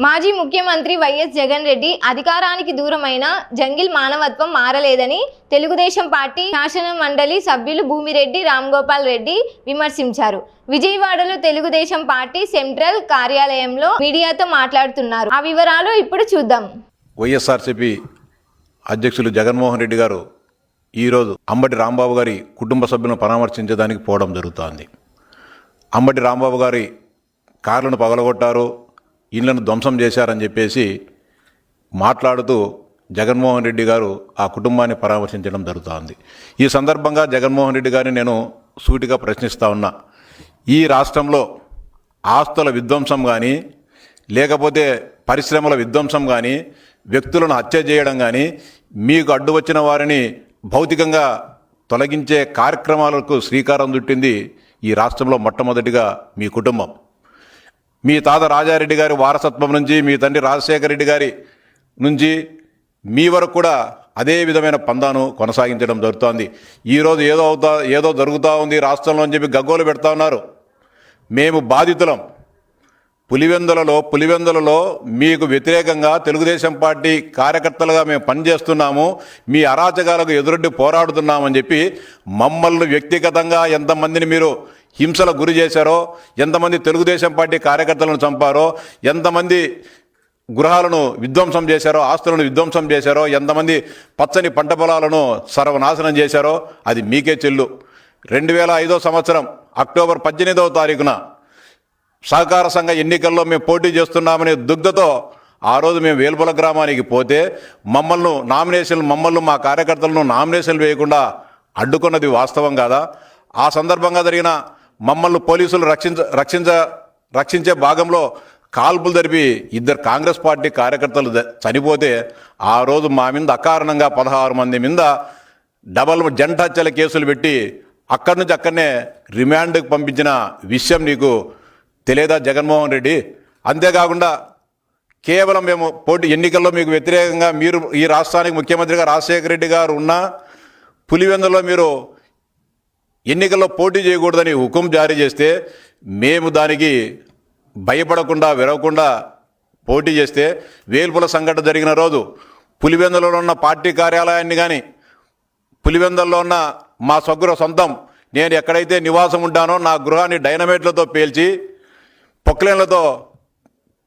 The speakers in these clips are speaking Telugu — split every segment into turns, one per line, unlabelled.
మాజీ ముఖ్యమంత్రి వైఎస్ జగన్ రెడ్డి అధికారానికి దూరమైన జంగిల్ మానవత్వం మారలేదని తెలుగుదేశం పార్టీ శాసన మండలి సభ్యులు భూమిరెడ్డి రామ్గోపాల్ రెడ్డి విమర్శించారు. విజయవాడలో తెలుగుదేశం పార్టీ సెంట్రల్ కార్యాలయంలో మీడియాతో మాట్లాడుతున్నారు. ఆ వివరాలు ఇప్పుడు చూద్దాం.
వైఎస్ఆర్సీపీ అధ్యక్షులు జగన్మోహన్ రెడ్డి గారు ఈరోజు అంబటి రాంబాబు గారి కుటుంబ సభ్యులను పరామర్శించడానికి పోవడం జరుగుతోంది. అంబటి రాంబాబు గారి కార్లను పగలగొట్టారు, ఇళ్లను ధ్వంసం చేశారని చెప్పేసి మాట్లాడుతూ జగన్మోహన్ రెడ్డి గారు ఆ కుటుంబాన్ని పరామర్శించడం జరుగుతోంది. ఈ సందర్భంగా జగన్మోహన్ రెడ్డి గారిని నేను సూటిగా ప్రశ్నిస్తూ ఉన్నా. ఈ రాష్ట్రంలో ఆస్తుల విధ్వంసం కానీ, లేకపోతే పరిశ్రమల విధ్వంసం కానీ, వ్యక్తులను హత్య చేయడం కానీ, మీకు అడ్డు వచ్చిన వారిని భౌతికంగా తొలగించే కార్యక్రమాలకు శ్రీకారం చుట్టింది ఈ రాష్ట్రంలో మొట్టమొదటిగా మీ కుటుంబం. మీ తాత రాజారెడ్డి గారి వారసత్వం నుంచి, మీ తండ్రి రాజశేఖర రెడ్డి గారి నుంచి మీ వరకు కూడా అదే విధమైన పందాను కొనసాగించడం జరుగుతోంది. ఈరోజు ఏదో జరుగుతూ ఉంది రాష్ట్రంలో అని చెప్పి గగ్గోలు పెడతా ఉన్నారు. మేము బాధితులం. పులివెందులలో మీకు వ్యతిరేకంగా తెలుగుదేశం పార్టీ కార్యకర్తలుగా మేము పనిచేస్తున్నాము, మీ అరాచకాలకు ఎదురొడ్డి పోరాడుతున్నామని చెప్పి మమ్మల్ని వ్యక్తిగతంగా ఎంతమందిని మీరు హింసలకు గురి చేశారో, ఎంతమంది తెలుగుదేశం పార్టీ కార్యకర్తలను చంపారో, ఎంతమంది గృహాలను విధ్వంసం చేశారో, ఆస్తులను విధ్వంసం చేశారో, ఎంతమంది పచ్చని పంట పొలాలను సర్వనాశనం చేశారో అది మీకే చెల్లు. 2005 సంవత్సరం అక్టోబర్ 18వ తారీఖున సహకార సంఘ ఎన్నికల్లో మేము పోటీ చేస్తున్నామనే దుగ్ధతో ఆ రోజు మేము వేల్పుల గ్రామానికి పోతే మమ్మల్ని మా కార్యకర్తలను నామినేషన్లు వేయకుండా అడ్డుకున్నది వాస్తవం కాదా? ఆ సందర్భంగా జరిగిన మమ్మల్ని పోలీసులు రక్షించే భాగంలో కాల్పులు జరిపి 2 కాంగ్రెస్ పార్టీ కార్యకర్తలు చనిపోతే ఆ రోజు మా మీద అకారణంగా 16 మంది మీద డబల్ జంట హత్యల కేసులు పెట్టి అక్కడి నుంచి అక్కడనే రిమాండ్కి పంపించిన విషయం నీకు తెలియదా జగన్మోహన్ రెడ్డి? అంతేకాకుండా కేవలం మేము ఎన్నికల్లో మీకు వ్యతిరేకంగా మీరు ఈ రాష్ట్రానికి ముఖ్యమంత్రిగా రాజశేఖర రెడ్డి గారు ఉన్నా పులివెందులో మీరు ఎన్నికల్లో పోటీ చేయకూడదని హుకుం జారీ చేస్తే మేము దానికి భయపడకుండా విరవకుండా పోటీ చేస్తే వేల్పుల సంఘటన జరిగిన రోజు పులివెందులో ఉన్న పార్టీ కార్యాలయాన్ని కానీ, పులివెందుల్లో ఉన్న మా సొంతం నేను ఎక్కడైతే నివాసం ఉంటానో నా గృహాన్ని డైనమైట్లతో పేల్చి పొక్లైన్లతో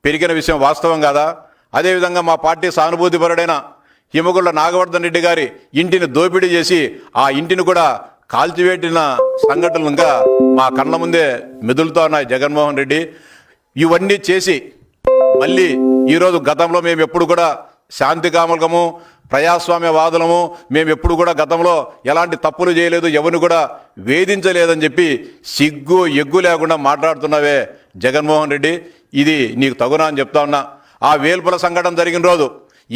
పెరిగిన విషయం వాస్తవం కాదా? అదేవిధంగా మా పార్టీ సానుభూతిపరుడైన హిమగుళ్ళ నాగవర్ధన్ రెడ్డి గారి ఇంటిని దోపిడీ చేసి ఆ ఇంటిని కూడా కాల్చివేటిన సంఘటనలు ఇంకా మా కళ్ళ ముందే మెదులుతూ ఉన్నాయి జగన్మోహన్ రెడ్డి. ఇవన్నీ చేసి మళ్ళీ ఈరోజు గతంలో మేము ఎప్పుడు కూడా శాంతి కాముకము, ప్రజాస్వామ్యవాదులము, మేము ఎప్పుడు కూడా గతంలో ఎలాంటి తప్పులు చేయలేదు, ఎవరిని కూడా వేధించలేదని చెప్పి సిగ్గు ఎగ్గు లేకుండా మాట్లాడుతున్నావే జగన్మోహన్ రెడ్డి, ఇది నీకు తగునా అని చెప్తా ఉన్నా. ఆ వేల్పుల సంఘటన జరిగిన రోజు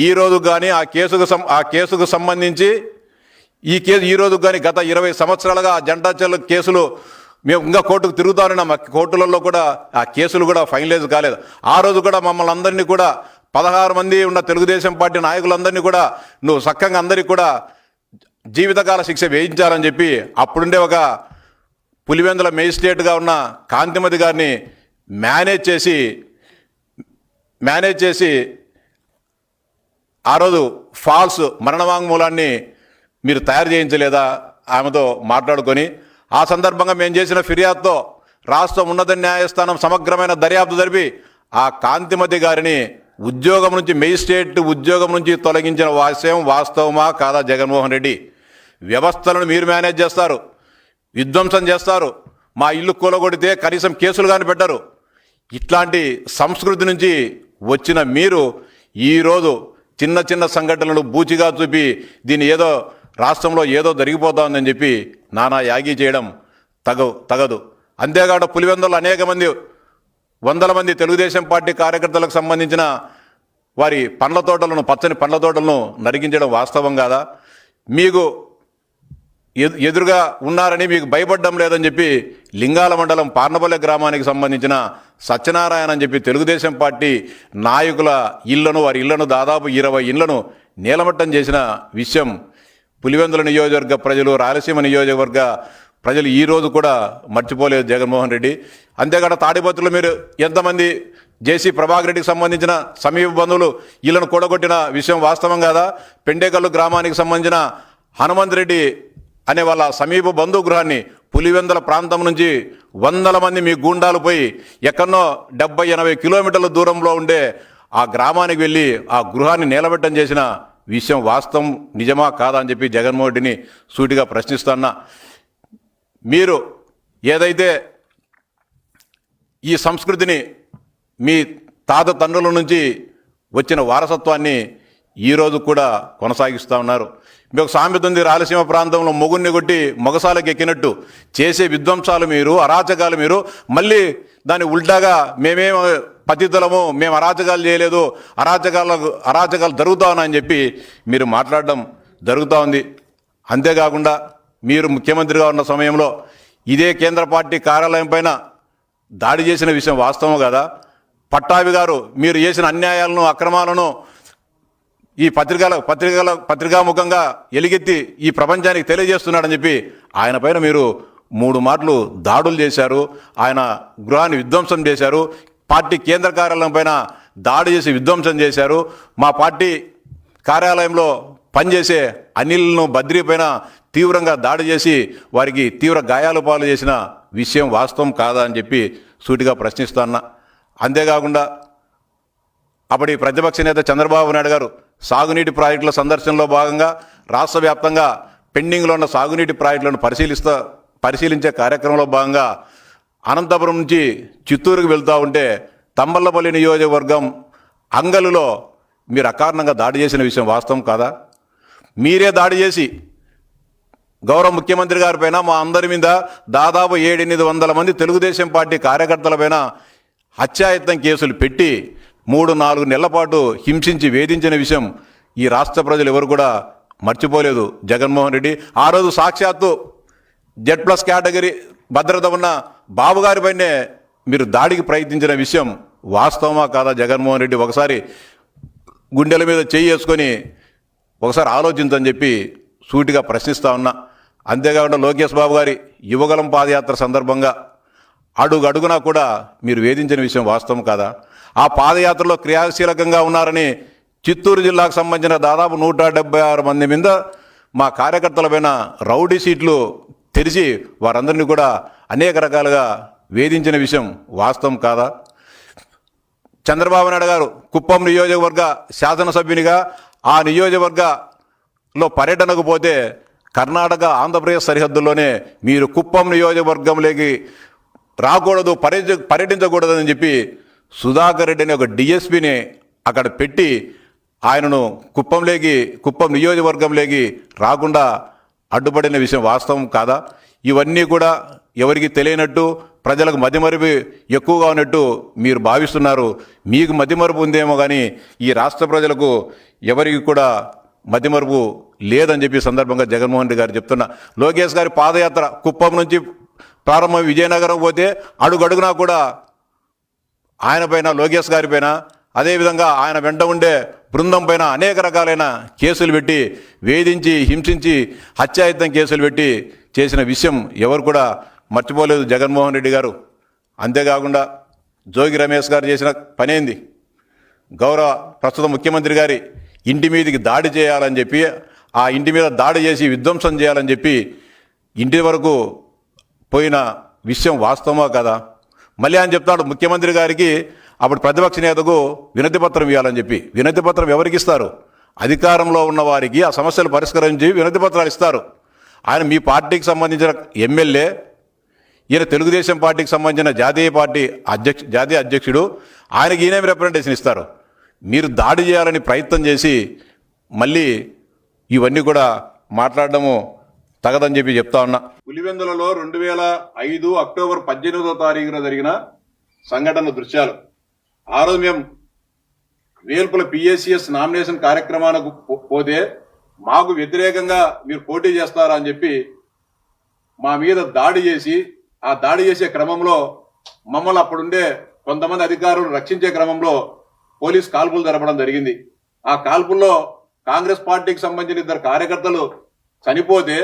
ఈ రోజు కానీ ఆ కేసుకు సంబంధించి ఈ రోజు కానీ గత 20 సంవత్సరాలుగా ఆ జంటాచల్ కేసులు మేము ఇంకా కోర్టుకు తిరుగుతానన్నా మా కోర్టులలో కూడా ఆ కేసులు కూడా ఫైనలైజ్ కాలేదు. ఆ రోజు కూడా మమ్మల్ని అందరినీ కూడా 16 మంది ఉన్న తెలుగుదేశం పార్టీ నాయకులందరినీ కూడా నువ్వు చక్కగా అందరికీ కూడా జీవితకాల శిక్ష వేయించాలని చెప్పి అప్పుడుండే ఒక పులివెందుల మేజిస్ట్రేట్గా ఉన్న కాంతిమతి గారిని మేనేజ్ చేసి ఆ రోజు ఫాల్స్ మరణవాంగ్మూలాన్ని మీరు తయారు చేయించలేదా ఆమెతో మాట్లాడుకొని? ఆ సందర్భంగా మేము చేసిన ఫిర్యాదుతో రాష్ట్ర ఉన్నత న్యాయస్థానం సమగ్రమైన దర్యాప్తు జరిపి ఆ కాంతిమతి గారిని ఉద్యోగం నుంచి, మేజిస్ట్రేట్ ఉద్యోగం నుంచి తొలగించిన విషయం వాస్తవమా కాదా జగన్మోహన్ రెడ్డి? వ్యవస్థలను మీరు మేనేజ్ చేస్తారు, విధ్వంసం చేస్తారు, మా ఇల్లు కూలగొడితే కనీసం కేసులు కానీ పెట్టరు. ఇట్లాంటి సంస్కృతి నుంచి వచ్చిన మీరు ఈరోజు చిన్న సంఘటనలు బూచిగా చూపి దీన్ని ఏదో రాష్ట్రంలో ఏదో జరిగిపోతా ఉందని చెప్పి నానా యాగి చేయడం తగదు. అంతేకాదు పులివెందులో అనేక మంది, 100 మంది తెలుగుదేశం పార్టీ కార్యకర్తలకు సంబంధించిన వారి పచ్చని పండ్ల తోటలను నరికించడం వాస్తవం కాదా? మీకు ఎదురుగా ఉన్నారని మీకు భయపడడం లేదని చెప్పి లింగాల మండలం పార్నపల్లె గ్రామానికి సంబంధించిన సత్యనారాయణ అని చెప్పి తెలుగుదేశం పార్టీ నాయకుల వారి ఇళ్లను దాదాపు 20 ఇళ్లను నీలమట్టం చేసిన విషయం పులివెందుల నియోజకవర్గ ప్రజలు, రాయలసీమ నియోజకవర్గ ప్రజలు ఈరోజు కూడా మర్చిపోలేదు జగన్మోహన్ రెడ్డి. అంతేకాదు తాడిపత్రులు మీరు ఎంతమంది జేసీ ప్రభాకర్ రెడ్డికి సంబంధించిన సమీప బంధువులు వీళ్ళను కూడగొట్టిన విషయం వాస్తవం కాదా? పెండేకల్లు గ్రామానికి సంబంధించిన హనుమంత్ రెడ్డి అనే వాళ్ళ సమీప బంధువు గృహాన్ని పులివెందుల ప్రాంతం నుంచి వందల మంది మీ గూండాలు పోయి ఎక్కడనో 70-80 కిలోమీటర్ల దూరంలో ఉండే ఆ గ్రామానికి వెళ్ళి ఆ గృహాన్ని నిలబెట్టం చేసిన విషయం వాస్తవం నిజమా కాదా అని చెప్పి జగన్మోహన్ రెడ్డిని సూటిగా ప్రశ్నిస్తున్నా. మీరు ఏదైతే ఈ సంస్కృతిని మీ తాత తండ్రుల నుంచి వచ్చిన వారసత్వాన్ని ఈరోజు కూడా కొనసాగిస్తూ ఉన్నారు. మీకు సామెత ఉంది, రాయలసీమ ప్రాంతంలో మొగుణ్ణి కొట్టి మొగసాలకు ఎక్కినట్టు చేసే విధ్వంసాలు మీరు, అరాచకాలు మీరు మళ్ళీ దాన్ని ఉల్టాగా మేమేం పతితులము, మేము అరాచకాలు చేయలేదు, అరాచకాలు జరుగుతా ఉన్నాయని చెప్పి మీరు మాట్లాడడం జరుగుతూ ఉంది. అంతేకాకుండా మీరు ముఖ్యమంత్రిగా ఉన్న సమయంలో ఇదే కేంద్ర పార్టీ కార్యాలయం పైన దాడి చేసిన విషయం వాస్తవం కదా? పట్టాభి గారు మీరు చేసిన అన్యాయాలను, అక్రమాలను ఈ పత్రికాముఖంగా ఎలుగెత్తి ఈ ప్రపంచానికి తెలియజేస్తున్నాడని చెప్పి ఆయన పైన మీరు 3 మార్లు దాడులు చేశారు. ఆయన గృహాన్ని విధ్వంసం చేశారు. పార్టీ కేంద్ర కార్యాలయం పైన దాడి చేసి విధ్వంసం చేశారు. మా పార్టీ కార్యాలయంలో పనిచేసే అనిల్ను బద్రీ పైన తీవ్రంగా దాడి చేసి వారికి తీవ్ర గాయాలు పాలు చేసిన విషయం వాస్తవం కాదా అని చెప్పి సూటిగా ప్రశ్నిస్తున్నా. అంతేకాకుండా అప్పటి ప్రతిపక్ష నేత చంద్రబాబు నాయుడు గారు సాగునీటి ప్రాజెక్టుల సందర్శనలో భాగంగా రాష్ట్ర వ్యాప్తంగా పెండింగ్లో ఉన్న సాగునీటి ప్రాజెక్టులను పరిశీలించే కార్యక్రమంలో భాగంగా అనంతపురం నుంచి చిత్తూరుకు వెళ్తూ ఉంటే తంబళ్లపల్లి నియోజకవర్గం అంగలులో మీరు అకారణంగా దాడి చేసిన విషయం వాస్తవం కాదా? మీరే దాడి చేసి గౌరవ ముఖ్యమంత్రి గారి పైన, మా అందరి మీద దాదాపు 700-800 మంది తెలుగుదేశం పార్టీ కార్యకర్తల పైన హత్యాయత్నం కేసులు పెట్టి 3-4 నెలల పాటు హింసించి వేధించిన విషయం ఈ రాష్ట్ర ప్రజలు ఎవరు కూడా మర్చిపోలేదు. జగన్మోహన్ రెడ్డి ఆ రోజు సాక్షాత్తు Z+ కేటగిరీ భద్రత ఉన్న బాబు గారిపైనే మీరు దాడికి ప్రయత్నించిన విషయం వాస్తవమా కాదా? జగన్మోహన్ రెడ్డి ఒకసారి గుండెల మీద చేయి వేసుకొని ఒకసారి ఆలోచించని చెప్పి సూటిగా ప్రశ్నిస్తూ ఉన్నా. అంతేకాకుండా లోకేష్ బాబు గారి యువగలం పాదయాత్ర సందర్భంగా అడుగడుగునా కూడా మీరు వేధించిన విషయం వాస్తవం కాదా? ఆ పాదయాత్రలో క్రియాశీలకంగా ఉన్నారని చిత్తూరు జిల్లాకు సంబంధించిన దాదాపు 176 మంది మీద మా కార్యకర్తల పైన రౌడీ షీట్లు తెరిచి వారందరినీ కూడా అనేక రకాలుగా వేధించిన విషయం వాస్తవం కాదా? చంద్రబాబు నాయుడు గారు కుప్పం నియోజకవర్గ శాసనసభ్యునిగా ఆ నియోజకవర్గంలో పర్యటనకు పోతే కర్ణాటక ఆంధ్రప్రదేశ్ సరిహద్దుల్లోనే మీరు కుప్పం నియోజకవర్గంలోకి రాకూడదు, పర్యటించకూడదని చెప్పి సుధాకర్ రెడ్డి అనే ఒక డిఎస్పీని అక్కడ పెట్టి ఆయనను కుప్పం నియోజకవర్గంలోకి రాకుండా అడ్డుపడిన విషయం వాస్తవం కాదా? ఇవన్నీ కూడా ఎవరికి తెలియనట్టు, ప్రజలకు మతిమరుపు ఎక్కువగా ఉన్నట్టు మీరు భావిస్తున్నారు. మీకు మతిమరుపు ఉందేమో కానీ ఈ రాష్ట్ర ప్రజలకు ఎవరికి కూడా మతిమరుపు లేదని చెప్పి సందర్భంగా జగన్మోహన్ రెడ్డి గారు చెప్తున్నా. లోకేష్ గారి పాదయాత్ర కుప్పం నుంచి ప్రారంభం విజయనగరం పోతే అడుగడుగునా కూడా ఆయన పైన, లోకేష్ గారి పైన, అదేవిధంగా ఆయన వెంట ఉండే బృందం పైన అనేక రకాలైన కేసులు పెట్టి వేధించి, హింసించి, హత్యాయత్నం కేసులు పెట్టి చేసిన విషయం ఎవరు కూడా మర్చిపోలేదు జగన్మోహన్ రెడ్డి గారు. అంతేకాకుండా జోగి రమేష్ గారు చేసిన పనేంది? గౌరవ ప్రస్తుత ముఖ్యమంత్రి గారి ఇంటి మీదకి దాడి చేయాలని చెప్పి, ఆ ఇంటి మీద దాడి చేసి విధ్వంసం చేయాలని చెప్పి ఇంటి వరకు పోయిన విషయం వాస్తవమా కదా? మళ్ళీ ఆయన చెప్తాడు ముఖ్యమంత్రి గారికి అప్పుడు ప్రతిపక్ష నేతకు వినతి పత్రం ఇవ్వాలని చెప్పి. వినతి పత్రం ఎవరికి ఇస్తారు? అధికారంలో ఉన్న వారికి ఆ సమస్యలు పరిష్కరించి వినతి పత్రాలు ఇస్తారు. ఆయన మీ పార్టీకి సంబంధించిన ఎమ్మెల్యే, ఈయన తెలుగుదేశం పార్టీకి సంబంధించిన జాతీయ అధ్యక్షుడు, ఆయనకి ఈయన రిప్రజెంటేషన్ ఇస్తారు. మీరు దాడి చేయాలని ప్రయత్నం చేసి మళ్ళీ ఇవన్నీ కూడా మాట్లాడడము తగదని చెప్పి చెప్తా ఉన్నా. పులివెందులలో 2005 అక్టోబర్ 18వ తారీఖున జరిగిన సంఘటన దృశ్యాలు. ఆ రోజు మేము వేల్పుల PACS నామినేషన్ కార్యక్రమానికి పోతే మాకు వ్యతిరేకంగా మీరు పోటీ చేస్తారా అని చెప్పి మా మీద దాడి చేసి, ఆ దాడి చేసే క్రమంలో మమ్మల్ని అప్పుడుండే కొంతమంది అధికారులు రక్షించే క్రమంలో పోలీస్ కాల్పులు జరపడం జరిగింది. ఆ కాల్పుల్లో కాంగ్రెస్ పార్టీకి సంబంధించిన 2 కార్యకర్తలు చనిపోతే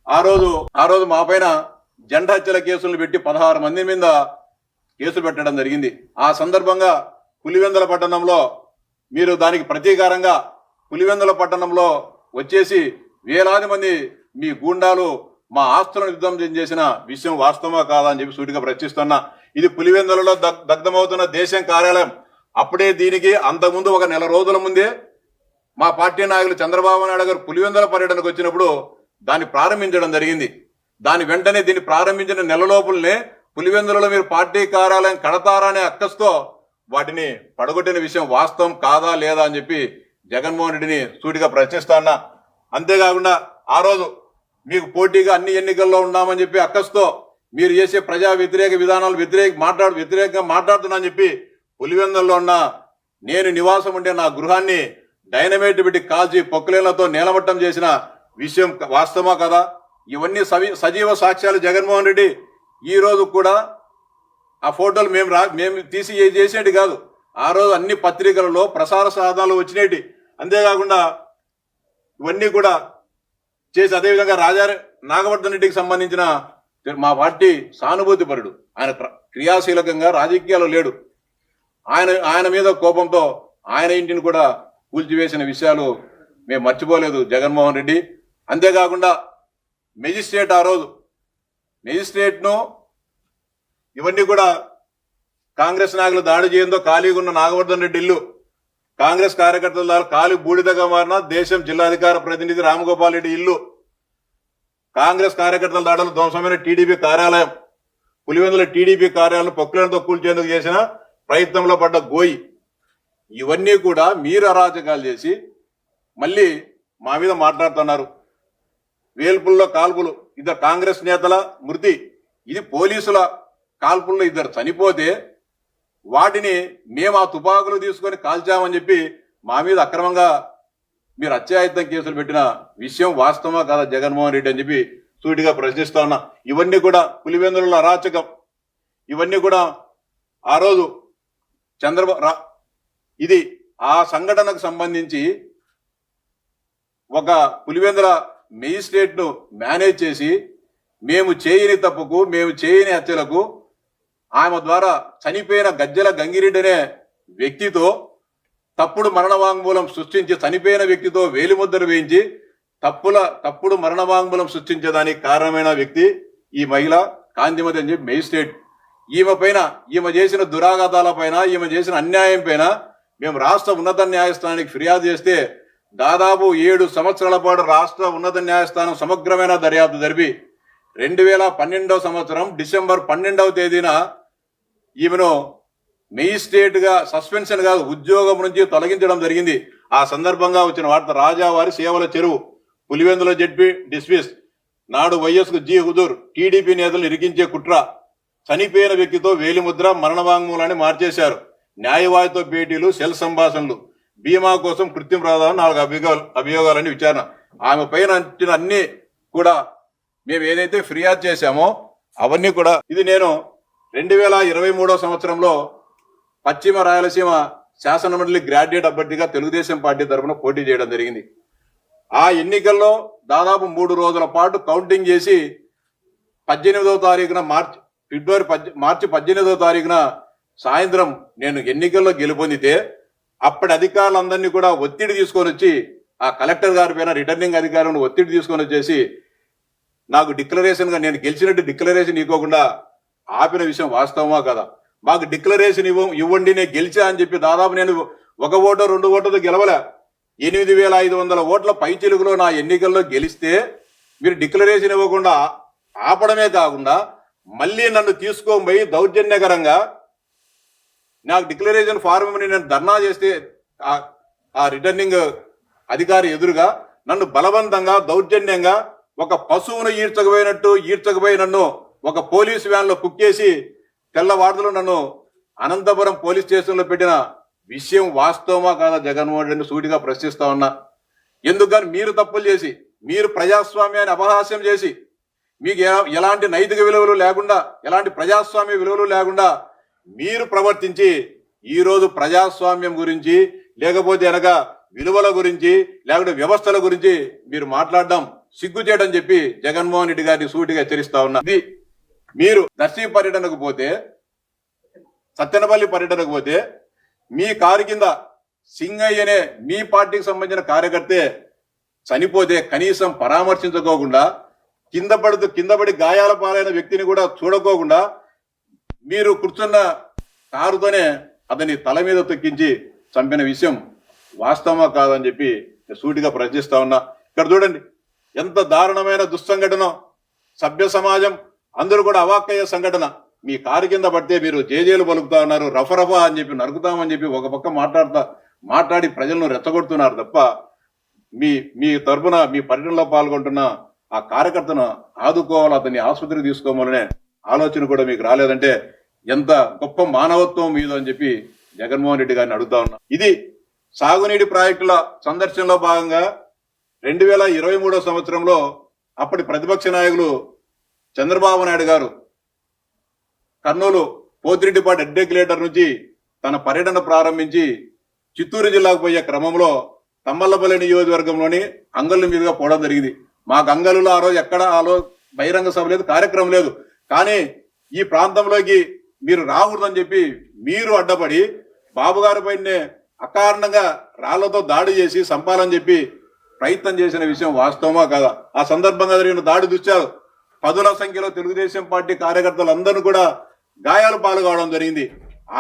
ఆ రోజు మా పైన జెండా హత్యల కేసులను పెట్టి 16 మంది మీద కేసులు పెట్టడం జరిగింది. ఆ సందర్భంగా పులివెందుల పట్టణంలో మీరు దానికి ప్రతీకారంగా పులివెందుల పట్టణంలో వచ్చేసి వేలాది మంది మీ గూండాలు మా ఆస్తులను యుద్ధం చేసిన విషయం వాస్తవమా కాదా అని చెప్పి సూటిగా ప్రశ్నిస్తున్నా. ఇది పులివెందులలో దగ్ధమవుతున్న దేశం కార్యాలయం. అప్పుడే దీనికి అంతకుముందు ఒక నెల రోజుల ముందే మా పార్టీ నాయకులు చంద్రబాబు నాయుడు గారు పులివెందుల పర్యటనకు వచ్చినప్పుడు దాన్ని ప్రారంభించడం జరిగింది. దాని వెంటనే దీన్ని ప్రారంభించిన నెల లోపులనే పులివెందులలో మీరు పార్టీ కార్యాలయం కడతారా అనే అక్కస్తో వాటిని పడగొట్టిన విషయం వాస్తవం కాదా లేదా అని చెప్పి జగన్మోహన్ రెడ్డిని సూటిగా ప్రశ్నిస్తాన్నా. అంతేకాకుండా ఆ రోజు మీకు పోటీగా అన్ని ఎన్నికల్లో ఉన్నామని చెప్పి అక్కస్తో మీరు చేసే ప్రజా వ్యతిరేక విధానాలు వ్యతిరేకంగా మాట్లాడుతున్నా అని చెప్పి పులివెందుల్లో ఉన్న నేను నివాసం ఉండే నా గృహాన్ని డైనమైట్ పెట్టి కాల్చి పొక్కులేళ్లతో నేలమట్టం చేసిన విషయం వాస్తవమా కదా? ఇవన్నీ సజీవ సాక్ష్యాలు జగన్మోహన్ రెడ్డి. ఈ రోజు కూడా ఆ ఫోటోలు మేము తీసి చేసేటి కాదు. ఆ రోజు అన్ని పత్రికలలో ప్రసార సాధనాలు వచ్చినేటి. అంతేకాకుండా ఇవన్నీ కూడా చేసి అదేవిధంగా నాగవర్ధన్ రెడ్డికి సంబంధించిన మా పార్టీ సానుభూతి పరుడు. ఆయన క్రియాశీలకంగా రాజకీయాలు లేడు. ఆయన మీద కోపంతో ఆయన ఇంటిని కూడా కూల్చివేసిన విషయాలు మేము మర్చిపోలేదు జగన్మోహన్ రెడ్డి. అంతేకాకుండా మెజిస్ట్రేట్ ఆ రోజు మెజిస్ట్రేట్ను ఇవన్నీ కూడా కాంగ్రెస్ నాయకులు దాడి చేయంతో ఖాళీగా ఉన్న నాగవర్ధన్ రెడ్డి ఇల్లు కాంగ్రెస్ కార్యకర్తల ద్వారా ఖాళీ బూడిదగా మారిన దేశం జిల్లాధికార ప్రతినిధి రామగోపాల్ రెడ్డి ఇల్లు, కాంగ్రెస్ కార్యకర్తల దాడులు ధ్వంసమైన టీడీపీ కార్యాలయం, పులివెందుల టీడీపీ కార్యాలయం పొక్కులతో కూల్చేందుకు చేసిన ప్రయత్నంలో పడ్డ గోయి, ఇవన్నీ కూడా మీరు అరాచకాలు చేసి మళ్ళీ మా మీద మాట్లాడుతున్నారు. వేల్పుల్లో కాల్పులు, ఇద్దరు కాంగ్రెస్ నేతల మృతి, ఇది పోలీసుల కాల్పుల్లో ఇద్దరు చనిపోతే వాటిని మేము ఆ తుపాకులు తీసుకొని కాల్చామని చెప్పి మా మీద అక్రమంగా మీరు అత్యాయత్నం కేసులు పెట్టిన విషయం వాస్తవమా కాదా జగన్మోహన్ రెడ్డి అని చెప్పి సూటిగా ప్రశ్నిస్తా ఉన్నా. ఇవన్నీ కూడా పులివెందుల అరాచకం. ఇవన్నీ కూడా ఆ రోజు ఇది ఆ సంఘటనకు సంబంధించి ఒక పులివెందుల మెజిస్ట్రేట్ ను మేనేజ్ చేసి మేము చేయని తప్పుకు మేము చేయని హత్యలకు ఆమె ద్వారా చనిపోయిన గజ్జల గంగిరెడ్డి అనే వ్యక్తితో తప్పుడు మరణ వాంగ్మూలం సృష్టించి చనిపోయిన వ్యక్తితో వేలిముద్ర వేయించి తప్పుడు మరణ వాంగ్మూలం సృష్టించేదానికి కారణమైన వ్యక్తి ఈ మహిళ కాంతిమతి అని చెప్పి మెజిస్ట్రేట్. ఈమె చేసిన దురాఘాతాల పైన ఈమె చేసిన అన్యాయం పైన మేము రాష్ట్ర ఉన్నత న్యాయస్థానానికి ఫిర్యాదు చేస్తే దాదాపు 7 సంవత్సరాల పాటు రాష్ట్ర ఉన్నత న్యాయస్థానం సమగ్రమైన దర్యాప్తు జరిపి 2012 సంవత్సరం డిసెంబర్ 12వ తేదీన ఈమెను మెజిస్ట్రేట్ గా సస్పెన్షన్ గా ఉద్యోగం నుంచి తొలగించడం జరిగింది. ఆ సందర్భంగా వచ్చిన వార్త రాజావారి సేవల చెరువు పులివెందుల జడ్పీ డిస్మిస్, నాడు వైఎస్కు జీ హుజూర్ టీడీపీ నేతలను ఇరికించే కుట్ర, చనిపోయిన వ్యక్తితో వేలిముద్ర మరణ వాంగ్మూలాన్ని మార్చేశారు, న్యాయవాదితో భేటీలు సెల్ సంభాషణలు, బీమా కోసం కృత్రిమ ప్రాధాన్యం 4 అభియోగాలని విచారణ. ఆమె పైన అన్ని కూడా మేము ఏదైతే ఫిర్యాదు చేశామో అవన్నీ కూడా ఇది నేను 2023 సంవత్సరంలో పశ్చిమ రాయలసీమ శాసనమండలి గ్రాడ్యుయేట్ అభ్యర్థిగా తెలుగుదేశం పార్టీ తరఫున పోటీ చేయడం జరిగింది. ఆ ఎన్నికల్లో దాదాపు 3 రోజుల పాటు కౌంటింగ్ చేసి 18వ తారీఖున మార్చి 18వ తారీఖున సాయంత్రం నేను ఎన్నికల్లో గెలుపొందితే అప్పటి అధికారులందరినీ కూడా ఒత్తిడి తీసుకొని వచ్చి ఆ కలెక్టర్ గారి పైన రిటర్నింగ్ అధికారులను ఒత్తిడి తీసుకొని వచ్చేసి నాకు డిక్లరేషన్ గా నేను గెలిచినట్టు డిక్లరేషన్ ఇవ్వకుండా ఆపిన విషయం వాస్తవమా కదా? మాకు డిక్లరేషన్ ఇవ్వండి నేను గెలిచా అని చెప్పి దాదాపు నేను 1 ఓటు 2 ఓటుతో గెలవలే, 8,500 ఓట్ల పైచిలుగులో నా ఎన్నికల్లో గెలిస్తే మీరు డిక్లరేషన్ ఇవ్వకుండా ఆపడమే కాకుండా మళ్ళీ నన్ను తీసుకోబోయి దౌర్జన్యకరంగా నాకు డిక్లరేషన్ ఫారం నేను ధర్నా చేస్తే ఆ రిటర్నింగ్ అధికారి ఎదురుగా నన్ను బలవంతంగా దౌర్జన్యంగా ఒక పశువును ఈడ్చకపోయి నన్ను ఒక పోలీసు వ్యాన్ లో కుక్కేసి తెల్లవార్తలు నన్ను అనంతపురం పోలీస్ స్టేషన్ లో పెట్టిన విషయం వాస్తవమా కాదా జగన్మోహన్ రెడ్డిని సూటిగా ప్రశ్నిస్తా ఉన్నా. ఎందుకని మీరు తప్పులు చేసి మీరు ప్రజాస్వామ్యాన్ని అపహాస్యం చేసి మీకు ఎలాంటి నైతిక విలువలు లేకుండా ఎలాంటి ప్రజాస్వామ్య విలువలు లేకుండా మీరు ప్రవర్తించి ఈరోజు ప్రజాస్వామ్యం గురించి లేకపోతే అనక విలువల గురించి లేకపోతే వ్యవస్థల గురించి మీరు మాట్లాడడం సిగ్గుచేటని చెప్పి జగన్మోహన్ రెడ్డి గారిని సూటిగా హెచ్చరిస్తా ఉన్నా. ఇది మీరు దర్శి పర్యటనకు పోతే సత్తెనపల్లి పర్యటనకు పోతే మీ కారు కింద సింగయ్య అనే మీ పార్టీకి సంబంధించిన కార్యకర్తే చనిపోతే కనీసం పరామర్శించుకోకుండా కింద పడి గాయాల పాలైన వ్యక్తిని కూడా చూడకోకుండా మీరు కూర్చున్న కారుతోనే అతని తల మీద తొక్కించి చంపిన విషయం వాస్తవమా కాదని చెప్పి సూటిగా ప్రశ్నిస్తా ఉన్నా. ఇక్కడ చూడండి ఎంత దారుణమైన దుస్సంఘటన, సభ్య సమాజం అందరూ కూడా అవాక్కయ్యే సంఘటన. మీ కారు కింద పడితే మీరు జేజేలు పలుకుతా ఉన్నారు, రఫరఫా అని చెప్పి నరుకుతామని చెప్పి ఒక పక్క మాట్లాడి ప్రజలను రెచ్చగొడుతున్నారు తప్ప మీ తరపున మీ పర్యటనలో పాల్గొంటున్న ఆ కార్యకర్తను ఆదుకోవాలి, అతన్ని ఆసుపత్రికి తీసుకోవాలనే ఆలోచన కూడా మీకు రాలేదంటే ఎంత గొప్ప మానవత్వం మీదో అని చెప్పి జగన్మోహన్ రెడ్డి గారిని అడుగుతా ఉన్నా. ఇది సాగునీటి ప్రాజెక్టుల సందర్శనలో భాగంగా 2023 సంవత్సరంలో అప్పటి ప్రతిపక్ష నాయకులు చంద్రబాబు నాయుడు గారు కర్నూలు పోతిరెడ్డిపాటి అడ్డెక్యులేటర్ నుంచి తన పర్యటన ప్రారంభించి చిత్తూరు జిల్లాకు పోయే క్రమంలో తమ్మల్లపల్లి నియోజకవర్గంలోని అంగళ్ళ మీదుగా పోవడం జరిగింది. మాకు అంగళ్ళలో ఆ రోజు ఎక్కడ బహిరంగ సభ లేదు, కార్యక్రమం లేదు. కానీ ఈ ప్రాంతంలోకి మీరు రాకూడదని చెప్పి మీరు అడ్డపడి బాబు గారి పైనే అకారణంగా రాళ్లతో దాడి చేసి సంపాలని చెప్పి ప్రయత్నం చేసిన విషయం వాస్తవమా కాదా? ఆ సందర్భంగా జరిగిన దాడి దృశ్యాలు పదుల సంఖ్యలో తెలుగుదేశం పార్టీ కార్యకర్తలందరూ కూడా గాయాలు పాల్గొనడం జరిగింది.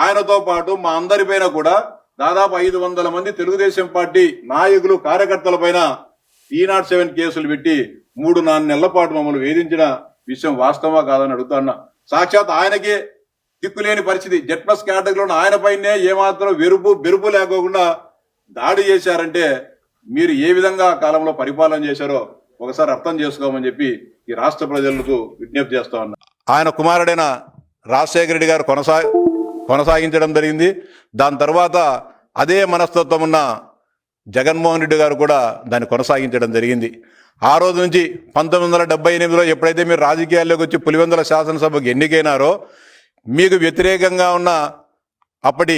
ఆయనతో పాటు మా అందరిపైన కూడా దాదాపు 500 మంది తెలుగుదేశం పార్టీ నాయకులు కార్యకర్తల పైన 307 కేసులు పెట్టి 3-4 నెలల పాటు మమ్మల్ని వేధించిన విషయం వాస్తవమా కాదని అడుగుతున్నా. సాక్షాత్ ఆయనకే దిక్కులేని పరిస్థితి, జెడ్+ కేటగిరీలో ఆయన పైనే ఏమాత్రం బెరుపు లేకోకుండా దాడి చేశారంటే మీరు ఏ విధంగా కాలంలో పరిపాలన చేశారో ఒకసారి అర్థం చేసుకోమని చెప్పి ఈ రాష్ట్ర ప్రజలకు విజ్ఞప్తి చేస్తా ఉన్నా. ఆయన కుమారుడైన రాజశేఖర రెడ్డి గారు కొనసాగించడం జరిగింది. దాని తర్వాత అదే మనస్తత్వం ఉన్న జగన్మోహన్ రెడ్డి గారు కూడా దాన్ని కొనసాగించడం జరిగింది. ఆ రోజు నుంచి 1978లో ఎప్పుడైతే మీరు రాజకీయాల్లోకి వచ్చి పులివెందుల శాసనసభకు ఎన్నికైనారో మీకు వ్యతిరేకంగా ఉన్న అప్పటి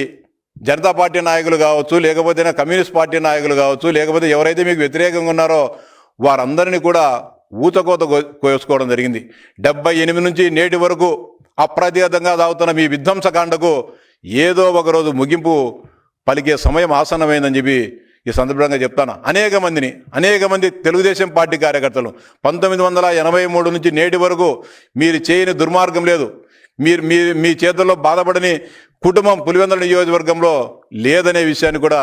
జనతా పార్టీ నాయకులు కావచ్చు, లేకపోతే కమ్యూనిస్ట్ పార్టీ నాయకులు కావచ్చు, లేకపోతే ఎవరైతే మీకు వ్యతిరేకంగా ఉన్నారో వారందరినీ కూడా ఊచకోత కోసుకోవడం జరిగింది. 78 నుంచి నేటి వరకు అప్రతిహతంగా సాగుతున్న మీ విధ్వంసకాండకు ఏదో ఒకరోజు ముగింపు పలికే సమయం ఆసన్నమైందని చెప్పి ఈ సందర్భంగా చెప్తాను. అనేక మంది తెలుగుదేశం పార్టీ కార్యకర్తలు 1983 నుంచి నేటి వరకు మీరు చేయని దుర్మార్గం లేదు, మీ చేతుల్లో బాధపడని కుటుంబం పులివెందుల నియోజకవర్గంలో లేదనే విషయాన్ని కూడా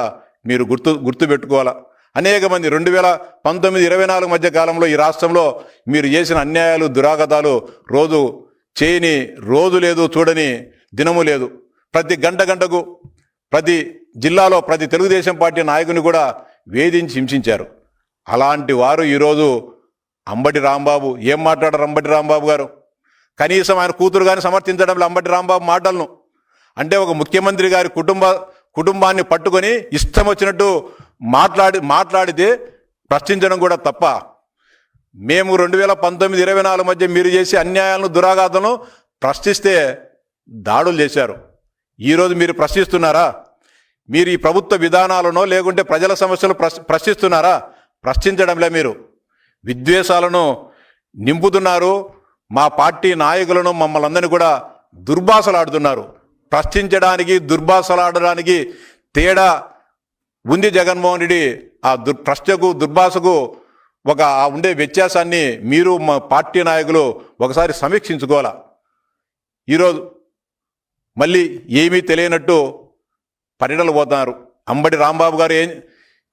మీరు గుర్తుపెట్టుకోవాలా. అనేక మంది 2019-24 మధ్య కాలంలో ఈ రాష్ట్రంలో మీరు చేసిన అన్యాయాలు దురాగతాలు చేయని రోజు లేదు, చూడని దినము లేదు. ప్రతి గంటకు ప్రతి జిల్లాలో ప్రతి తెలుగుదేశం పార్టీ నాయకుని కూడా వేధించి హింసించారు. అలాంటి వారు ఈరోజు అంబటి రాంబాబు ఏం మాట్లాడారు? అంబటి రాంబాబు గారు కనీసం ఆయన కూతురు కానీ సమర్థించడంలో అంబటి రాంబాబు మాటలను అంటే ఒక ముఖ్యమంత్రి గారి కుటుంబాన్ని పట్టుకొని ఇష్టం వచ్చినట్టు మాట్లాడితే ప్రశ్నించడం కూడా తప్ప. మేము 2019-24 మధ్య మీరు చేసే అన్యాయాలను దురాఘాతాలను ప్రశ్నిస్తే దాడులు చేశారు. ఈరోజు మీరు ప్రశ్నిస్తున్నారా? మీరు ఈ ప్రభుత్వ విధానాలను లేకుంటే ప్రజల సమస్యలు ప్రశ్నిస్తున్నారా? ప్రశ్నించడంలే, మీరు విద్వేషాలను నింపుతున్నారు. మా పార్టీ నాయకులను మమ్మల్ని అందరినీ కూడా దుర్భాషలాడుతున్నారు. ప్రశ్నించడానికి దుర్భాషలాడడానికి తేడా ఉంది జగన్మోహన్ రెడ్డి. ఆ ప్రశ్నకు దుర్భాషకు ఉండే వ్యత్యాసాన్ని మీరు మా పార్టీ నాయకులు ఒకసారి సమీక్షించుకోవాలా. ఈరోజు మళ్ళీ ఏమీ తెలియనట్టు పర్యటనలు పోతున్నారు. అంబటి రాంబాబు గారు ఏం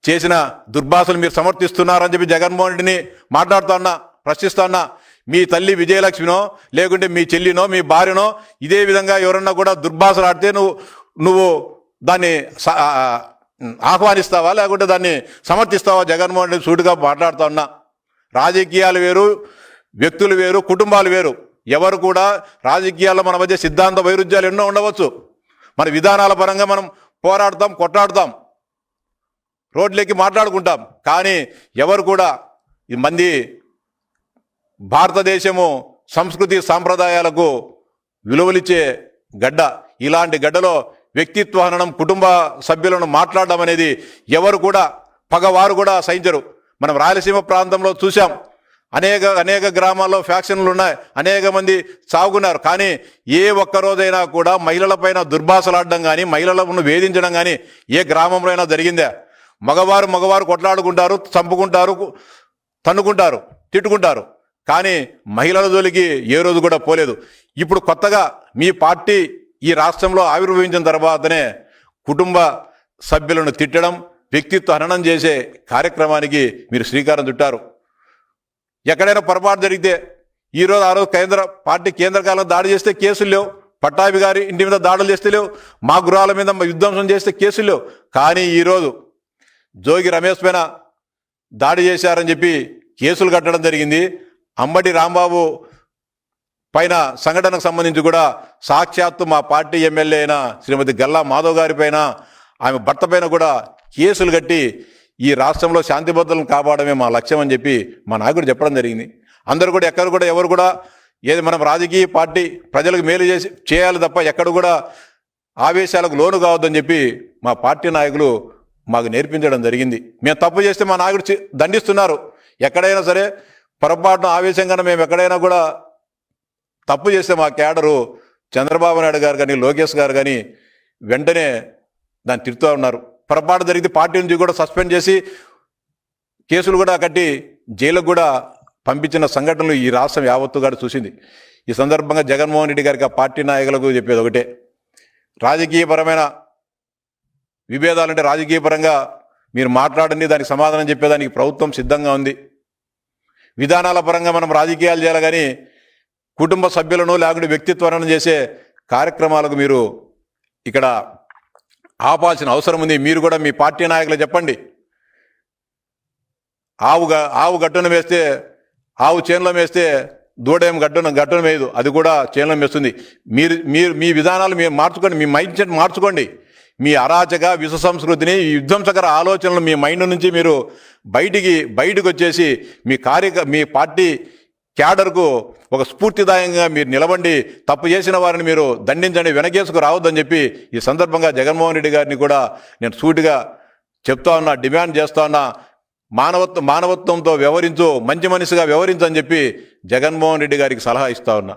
చేసిన దుర్భాషలు మీరు సమర్థిస్తున్నారని చెప్పి జగన్మోహన్ రెడ్డిని ప్రశ్నిస్తున్నా. మీ తల్లి విజయలక్ష్మినో లేకుంటే మీ చెల్లినో మీ భార్యనో ఇదే విధంగా ఎవరన్నా కూడా దుర్భాషలు ఆడితే నువ్వు దాన్ని ఆహ్వానిస్తావా లేకుంటే దాన్ని సమర్థిస్తావా? జగన్మోహన్ రెడ్డి సూటిగా మాట్లాడుతూ ఉన్నా. రాజకీయాలు వేరు, వ్యక్తులు వేరు, కుటుంబాలు వేరు. ఎవరు కూడా రాజకీయాల్లో మన మధ్య సిద్ధాంత వైరుధ్యాలు ఎన్నో ఉండవచ్చు. మన విధానాల పరంగా మనం పోరాడతాం, కొట్లాడతాం, రోడ్లెక్కి మాట్లాడుకుంటాం. కానీ ఎవరు కూడా ఈ మంది భారతదేశము సంస్కృతి సాంప్రదాయాలకు విలువలిచ్చే గడ్డ. ఇలాంటి గడ్డలో వ్యక్తిత్వ హననం, కుటుంబ సభ్యులను మాట్లాడడం అనేది ఎవరు కూడా పగవారు కూడా సహించరు. మనం రాయలసీమ ప్రాంతంలో చూసాం. అనేక అనేక గ్రామాల్లో ఫ్యాక్షన్లు ఉన్నాయి, అనేక మంది సాగుకున్నారు. కానీ ఏ ఒక్కరోజైనా కూడా మహిళలపైన దుర్భాషలాడడం కానీ మహిళలను వేధించడం కానీ ఏ గ్రామంలో అయినా జరిగిందా? మగవారు కొట్లాడుకుంటారు, చంపుకుంటారు, తన్నుకుంటారు, తిట్టుకుంటారు. కానీ మహిళల జోలికి ఏ రోజు కూడా పోలేదు. ఇప్పుడు కొత్తగా మీ పార్టీ ఈ రాష్ట్రంలో ఆవిర్భవించిన తర్వాతనే కుటుంబ సభ్యులను తిట్టడం, వ్యక్తిత్వ హననం చేసే కార్యక్రమానికి మీరు శ్రీకారం చుట్టారు. ఎక్కడైనా పొరపాటు జరిగితే ఈరోజు ఆ రోజు కేంద్ర కాలంలో దాడి చేస్తే కేసులు లేవు, పట్టాభి గారి ఇంటి మీద దాడులు చేస్తే లేవు, మా గృహాల మీద విధ్వంసం చేస్తే కేసులు లేవు. కానీ ఈరోజు జోగి రమేష్ పైన దాడి చేశారని చెప్పి కేసులు కట్టడం జరిగింది. అంబటి రాంబాబు పైన సంఘటనకు సంబంధించి కూడా సాక్షాత్తు మా పార్టీ ఎమ్మెల్యే అయిన శ్రీమతి గల్లా మాధవ్ గారి పైన, ఆమె భర్త పైన కూడా కేసులు కట్టి ఈ రాష్ట్రంలో శాంతి భద్రతలను కాపాడమే మా లక్ష్యం అని చెప్పి మా నాయకుడు చెప్పడం జరిగింది. అందరూ కూడా ఎవరు కూడా ఏది మనం రాజకీయ పార్టీ ప్రజలకు మేలు చేయాలి తప్ప ఎక్కడ కూడా ఆవేశాలకు లోను కావద్దని చెప్పి మా పార్టీ నాయకులు మాకు నేర్పించడం జరిగింది. మేము తప్పు చేస్తే మా నాయకుడు దండిస్తున్నారు. ఎక్కడైనా సరే పొరపాటున ఆవేశంగా మేము ఎక్కడైనా కూడా తప్పు చేస్తే మా క్యాడరు చంద్రబాబు నాయుడు గారు కానీ లోకేష్ గారు కానీ వెంటనే దాన్ని తిడుతూ ఉన్నారు. పొరపాటు జరిగితే పార్టీ నుంచి కూడా సస్పెండ్ చేసి కేసులు కూడా కట్టి జైలుకు కూడా పంపించిన సంఘటనలు ఈ రాష్ట్రం యావత్తు కూడా చూసింది. ఈ సందర్భంగా జగన్మోహన్ రెడ్డి గారికి ఆ పార్టీ నాయకులకు చెప్పేది ఒకటే, రాజకీయపరమైన విభేదాలంటే రాజకీయపరంగా మీరు మాట్లాడండి, దానికి సమాధానం చెప్పేదానికి ప్రభుత్వం సిద్ధంగా ఉంది. విధానాల పరంగా మనం రాజకీయాలు చేయాలి కానీ కుటుంబ సభ్యులను లేకుంటే వ్యక్తిత్వాలను చేసే కార్యక్రమాలకు మీరు ఇక్కడ ఆపాల్సిన అవసరం ఉంది. మీరు కూడా మీ పార్టీ నాయకులు చెప్పండి. ఆవు గట్టును వేస్తే, ఆవు చేనులో వేస్తే దూడేం గట్టును వేయదు, అది కూడా చేనులో వేస్తుంది. మీరు మీ విధానాలు మీరు మార్చుకోండి, మీ మైండ్ సెట్ మార్చుకోండి. మీ అరాచక విష సంస్కృతిని, ఈ విధ్వంసకర ఆలోచనలు మీ మైండ్ నుంచి మీరు బయటకు వచ్చేసి మీ పార్టీ క్యాడర్కు ఒక స్ఫూర్తిదాయంగా మీరు నిలబండి. తప్పు చేసిన వారిని మీరు దండించండి, వెనకేసుకు రావద్దని చెప్పి ఈ సందర్భంగా జగన్మోహన్ రెడ్డి గారిని కూడా నేను సూటిగా చెప్తా ఉన్నా, డిమాండ్ చేస్తా ఉన్నా. మానవత్వంతో వ్యవహరించు, మంచి మనిషిగా వ్యవహరించని చెప్పి జగన్మోహన్ రెడ్డి గారికి సలహా ఇస్తా ఉన్నా.